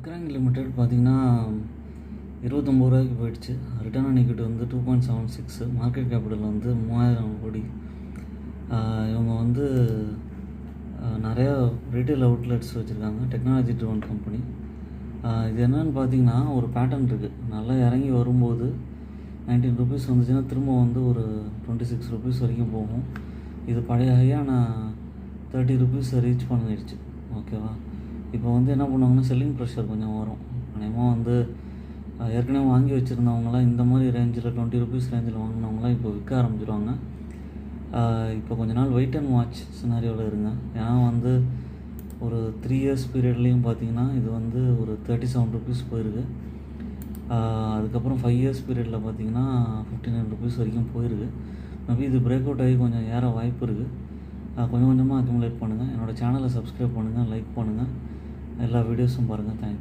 அக்ராங் limited பார்த்திங்கன்னா ரூ. 29 போயிடுச்சு. ரிட்டர்ன் ஆன் ஈக்விட்டி வந்து 2.76, மார்க்கெட் கேபிட்டல் வந்து 3000 கோடி. இவங்க வந்து நிறையா ரீட்டைல் அவுட்லெட்ஸ் வச்சுருக்காங்க. Technology driven company. இது என்னென்னு பார்த்தீங்கன்னா ஒரு பேட்டர்ன் இருக்குது. நல்லா இறங்கி வரும்போது 19 ருபீஸ் வந்துச்சுன்னா திரும்ப வந்து ஒரு 26 ருபீஸ் வரைக்கும் போகும். இது பழைய ஹையாக நான் 30 ருபீஸ் ரீச் பண்ணிடுச்சு. ஓகேவா? இப்போ வந்து என்ன பண்ணுவாங்கன்னா செல்லிங் ப்ரெஷர் கொஞ்சம் வரும். அநேகமாக வந்து ஏற்கனவே வாங்கி வச்சுருந்தவங்களாம் இந்த மாதிரி ரேஞ்சில் 20 ருபீஸ் ரேஞ்சில் வாங்கினவங்களாம் இப்போ விற்க ஆரம்பிச்சிடுவாங்க. இப்போ கொஞ்ச நாள் வெயிட் அண்ட் வாட்ச் சினாரியோவில் இருங்க. ஏன்னா வந்து ஒரு 3 இயர்ஸ் பீரியட்லேயும் பார்த்தீங்கன்னா இது வந்து ஒரு 37 ருபீஸ் போயிருக்கு. அதுக்கப்புறம் 5 இயர்ஸ் பீரியடில் பார்த்தீங்கன்னா 59 ருபீஸ் வரைக்கும் போயிருக்கு. மேபி இது பிரேக் அவுட் ஆகி கொஞ்சம் ஏற வாய்ப்பு இருக்குது. கொஞ்சம் கொஞ்சமாக அக்யூமுலேட் பண்ணுங்கள். என்னோடய சேனலை சப்ஸ்கிரைப் பண்ணுங்கள், லைக் பண்ணுங்கள், எல்லா வீடியோஸும் பாருங்கள். தேங்க்யூ.